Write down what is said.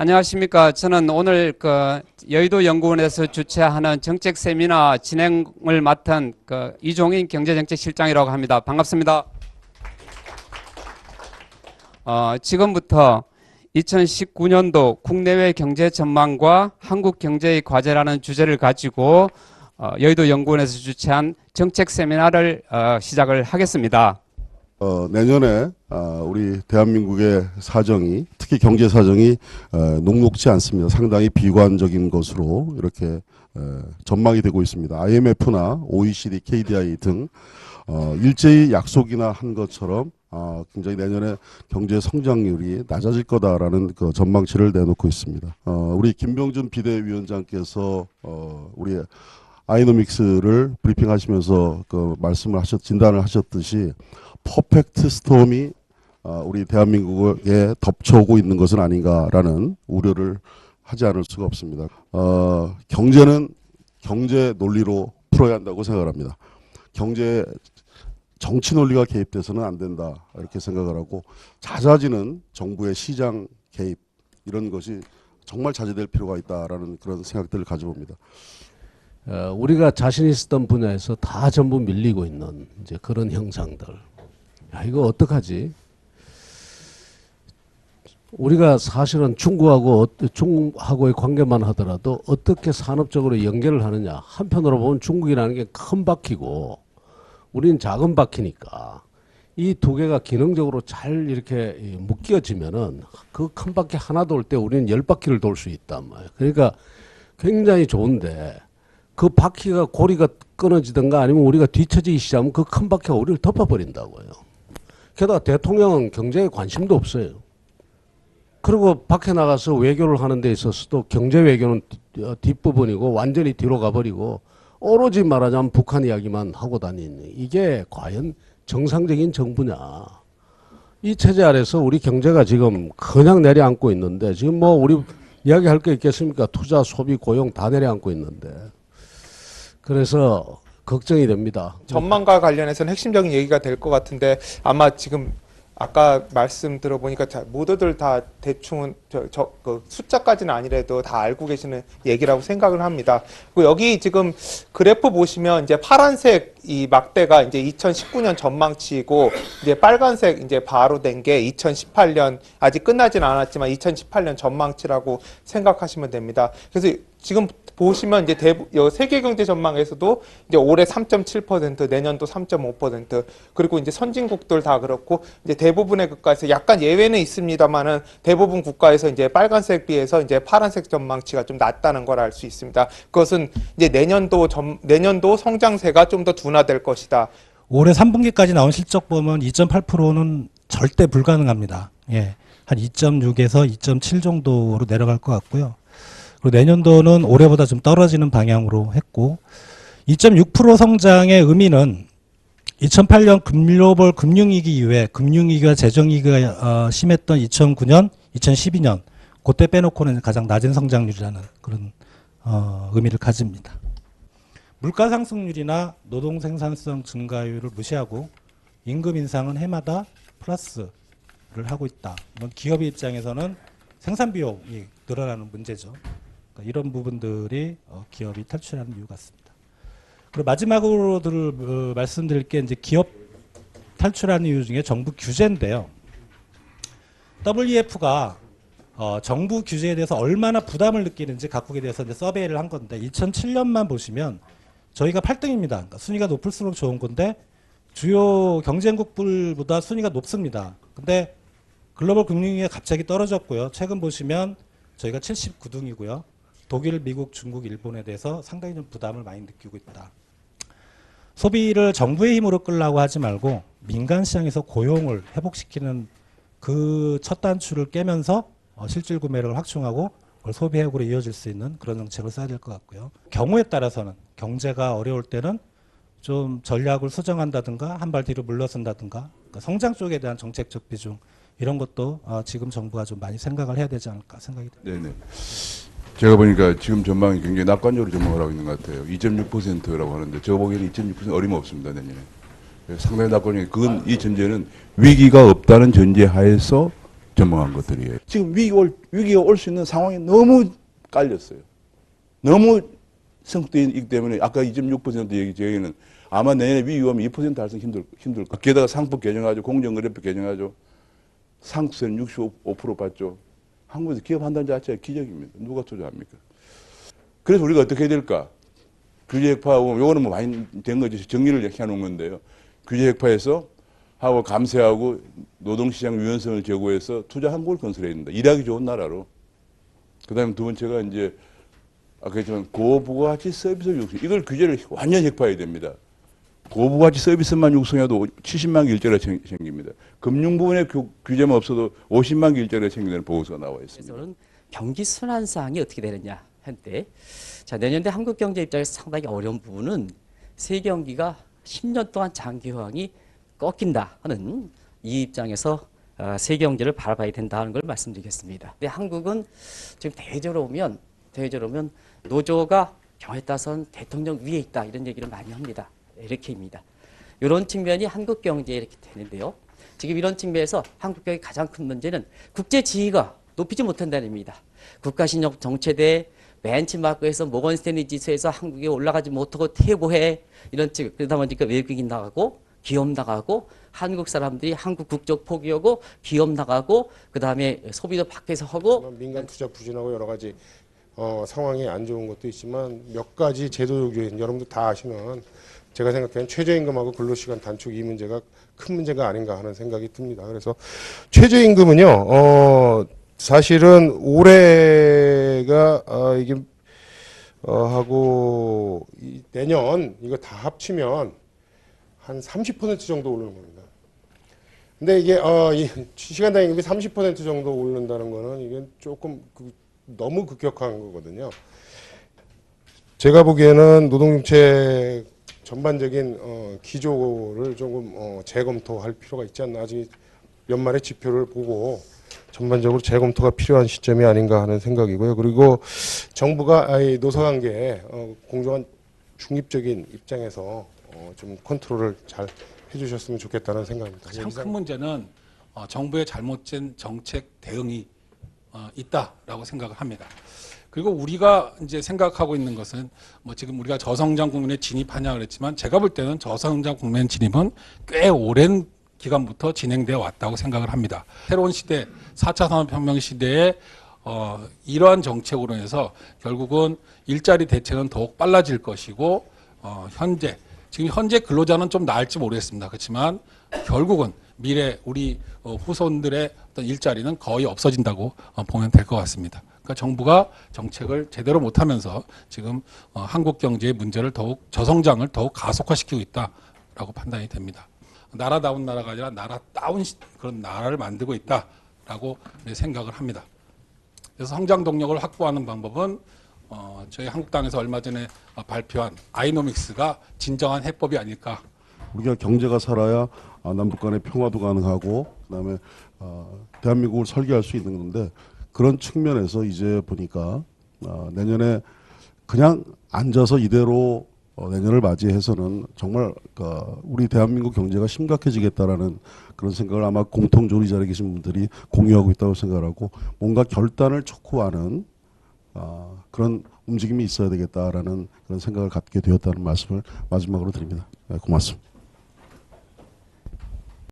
안녕하십니까. 저는 오늘 여의도 연구원에서 주최하는 정책 세미나 진행을 맡은 이종인 경제정책실장이라고 합니다. 반갑습니다. 지금부터 2019년도 국내외 경제 전망과 한국 경제의 과제라는 주제를 가지고 여의도 연구원에서 주최한 정책 세미나를 시작을 하겠습니다. 내년에 우리 대한민국의 사정이, 특히 경제 사정이 녹록지 않습니다. 상당히 비관적인 것으로 이렇게 전망이 되고 있습니다. IMF나 OECD, KDI 등 일제히 약속이나 한 것처럼 굉장히 내년에 경제 성장률이 낮아질 거다라는 그 전망치를 내놓고 있습니다. 우리 김병준 비대위원장께서 우리 아이노믹스를 브리핑하시면서 진단을 하셨듯이 퍼펙트 스톰이 우리 대한민국에 덮쳐오고 있는 것은 아닌가라는 우려를 하지 않을 수가 없습니다. 경제는 경제 논리로 풀어야 한다고 생각을 합니다. 경제 정치 논리가 개입돼서는 안 된다 이렇게 생각을 하고, 잦아지는 정부의 시장 개입 이런 것이 정말 자제될 필요가 있다라는 그런 생각들을 가져봅니다. 우리가 자신 있었던 분야에서 다 전부 밀리고 있는 이제 그런 형상들. 야, 이거 어떡하지? 우리가 사실은 중국하고의 관계만 하더라도 어떻게 산업적으로 연결을 하느냐. 한편으로 보면 중국이라는 게 큰 바퀴고 우리는 작은 바퀴니까 이 두 개가 기능적으로 잘 이렇게 묶여지면은 그 큰 바퀴 하나 돌 때 우리는 10바퀴를 돌 수 있단 말이에요. 그러니까 굉장히 좋은데 그 바퀴가 고리가 끊어지든가 아니면 우리가 뒤처지기 시작하면 그 큰 바퀴가 우리를 덮어버린다고요. 게다가 대통령은 경제에 관심도 없어요. 그리고 밖에 나가서 외교를 하는 데 있어서도 경제 외교는 뒷부분이고 완전히 뒤로 가버리고 오로지 말하자면 북한 이야기만 하고 다니는, 이게 과연 정상적인 정부냐. 이 체제 아래서 우리 경제가 지금 그냥 내려앉고 있는데, 지금 뭐 우리 이야기할 게 있겠습니까? 투자, 소비, 고용 다 내려앉고 있는데. 그래서 걱정이 됩니다. 전망과 관련해서는 핵심적인 얘기가 될 것 같은데, 아마 지금 아까 말씀 들어보니까 모두들 다 대충은 그 숫자까지는 아니래도 다 알고 계시는 얘기라고 생각을 합니다. 그리고 여기 지금 그래프 보시면 이제 파란색 이 막대가 이제 2019년 전망치이고, 이제 빨간색 이제 바로 된 게 2018년, 아직 끝나진 않았지만 2018년 전망치라고 생각하시면 됩니다. 그래서 지금 보시면 이제 세계 경제 전망에서도 이제 올해 3.7%, 내년도 3.5%, 그리고 이제 선진국들 다 그렇고 이제 대부분의 국가에서 약간 예외는 있습니다만은 대부분 국가에서 이제 빨간색 비해서 이제 파란색 전망치가 좀 낮다는 걸 알 수 있습니다. 그것은 이제 내년도 성장세가 좀 더 둔화될 것이다. 올해 3분기까지 나온 실적 보면 2.8%는 절대 불가능합니다. 예. 한 2.6에서 2.7 정도로 내려갈 것 같고요. 그리고 내년도는 올해보다 좀 떨어지는 방향으로 했고, 2.6% 성장의 의미는 2008년 글로벌 금융위기 이후에 금융위기와 재정위기가 심했던 2009년, 2012년 그때 빼놓고는 가장 낮은 성장률이라는 그런 의미를 가집니다. 물가 상승률이나 노동 생산성 증가율을 무시하고 임금 인상은 해마다 플러스를 하고 있다. 이건 기업 입장에서는 생산 비용이 늘어나는 문제죠. 그러니까 이런 부분들이 기업이 탈출하는 이유 같습니다. 그리고 마지막으로 말씀드릴 게 이제 기업 탈출하는 이유 중에 정부 규제인데요. WEF가 정부 규제에 대해서 얼마나 부담을 느끼는지 각국에 대해서 이제 서베이를 한 건데, 2007년만 보시면 저희가 8등입니다. 그러니까 순위가 높을수록 좋은 건데 주요 경쟁국들보다 순위가 높습니다. 근데 글로벌 금융위기가 갑자기 떨어졌고요. 최근 보시면 저희가 79등이고요. 독일, 미국, 중국, 일본에 대해서 상당히 좀 부담을 많이 느끼고 있다. 소비를 정부의 힘으로 끌려고 하지 말고 민간 시장에서 고용을 회복시키는 그 첫 단추를 깨면서 실질 구매를 확충하고 그걸 소비 회복으로 이어질 수 있는 그런 정책을 써야 될 것 같고요. 경우에 따라서는 경제가 어려울 때는 좀 전략을 수정한다든가 한 발 뒤로 물러선다든가, 그러니까 성장 쪽에 대한 정책적 비중 이런 것도 지금 정부가 좀 많이 생각을 해야 되지 않을까 생각이 듭니다. 네네. 제가 보니까 지금 전망이 굉장히 낙관적으로 전망을 하고 있는 것 같아요. 2.6%라고 하는데 제가 보기에는 2.6% 어림없습니다, 내년에. 상당히 낙관적인, 그건 이 전제는 위기가 없다는 전제 하에서 전망한 것들이에요. 지금 위기가 올 수 있는 상황이 너무 깔렸어요. 너무 성숙되어 있기 때문에 아까 2.6% 얘기 저희는 아마 내년에 위기 오면 2% 달성 힘들 거. 게다가 상법 개정하죠. 공정거래법 개정하죠. 상수세는 65% 받죠. 한국에서 기업 한다는 자체가 기적입니다. 누가 투자합니까? 그래서 우리가 어떻게 해야 될까? 규제 획파하고 요거는 뭐 많이 된 거지. 정리를 해놓은 건데요. 규제 획파해서 하고 감세하고 노동시장 유연성을 제고해서 투자 한국을 건설해야 된다. 일하기 좋은 나라로. 그다음에 두 번째가 이제 아까 했지만 고부가치 서비스 육성. 이걸 규제를 완전히 획파해야 됩니다. 고부가치 서비스만 육성해도 70만 개 일자리가 생깁니다. 금융 부분에 규제만 없어도 50만 개 일자리가 생긴다는 보고서가 나와 있습니다. 그래서는 경기 순환 사항이 어떻게 되느냐 한때 자 내년도 한국 경제 입장에서 상당히 어려운 부분은 세계 경기가 10년 동안 장기 호황이 꺾인다 하는 이 입장에서 세계 경제를 바라봐야 된다는 걸 말씀드리겠습니다. 근데 한국은 지금 대외적으로 오면 노조가 경우에 따라서는 대통령 위에 있다 이런 얘기를 많이 합니다. 이렇게입니다. 이런 측면이 한국 경제에 이렇게 되는데요. 지금 이런 측면에서 한국 경제의 가장 큰 문제는 국제 지위가 높이지 못한다는 겁니다. 국가신용 정체대 벤치마크에서 모건 스탠리 지수에서 한국이 올라가지 못하고 퇴보해 이런 측 그러다 보니까 외국인 나가고 기업 나가고 한국 사람들이 한국 국적 포기하고 기업 나가고 그 다음에 소비도 밖에서 하고 민간 투자 부진하고 여러 가지 상황이 안 좋은 것도 있지만 몇 가지 제도 요인 여러분들 다 아시는 제가 생각하는 최저임금하고 근로시간 단축 이 문제가 큰 문제가 아닌가 하는 생각이 듭니다. 그래서 최저임금은요 사실은 올해가 이게 하고 내년 이거 다 합치면 한 30% 정도 오르는 겁니다. 근데 이게 이 시간당 임금이 30% 정도 오른다는 거는 이게 조금 너무 급격한 거거든요. 제가 보기에는 노동정책 전반적인 기조를 조금 재검토할 필요가 있지 않나. 아직 연말의 지표를 보고 전반적으로 재검토가 필요한 시점이 아닌가 하는 생각이고요. 그리고 정부가 노사관계 공정한 중립적인 입장에서 좀 컨트롤을 잘 해주셨으면 좋겠다는 생각입니다. 가장 큰 문제는 정부의 잘못된 정책 대응이 있다라고 생각을 합니다. 그리고 우리가 이제 생각하고 있는 것은 뭐 지금 우리가 저성장 국면에 진입하냐 그랬지만 제가 볼 때는 저성장 국면 진입은 꽤 오랜 기간부터 진행되어 왔다고 생각을 합니다. 새로운 시대, 4차 산업혁명 시대에 이러한 정책으로 해서 결국은 일자리 대책은 더욱 빨라질 것이고 지금 현재 근로자는 좀 나을지 모르겠습니다. 그렇지만 결국은 미래 우리 후손들의 어떤 일자리는 거의 없어진다고 보면 될 것 같습니다. 그러니까 정부가 정책을 제대로 못하면서 지금 한국 경제의 문제를 더욱 저성장을 더욱 가속화시키고 있다라고 판단이 됩니다. 나라다운 나라가 아니라 나라다운 그런 나라를 만들고 있다라고 생각을 합니다. 그래서 성장 동력을 확보하는 방법은 저희 한국당에서 얼마 전에 발표한 아이노믹스가 진정한 해법이 아닐까. 우리가 경제가 살아야 남북 간의 평화도 가능하고 그다음에 대한민국을 설계할 수 있는 건데 그런 측면에서 이제 보니까 내년에 그냥 앉아서 이대로 내년을 맞이해서는 정말 우리 대한민국 경제가 심각해지겠다라는 그런 생각을 아마 공통적으로 이 자리에 계신 분들이 공유하고 있다고 생각하고 뭔가 결단을 촉구하는 그런 움직임이 있어야 되겠다라는 그런 생각을 갖게 되었다는 말씀을 마지막으로 드립니다. 고맙습니다.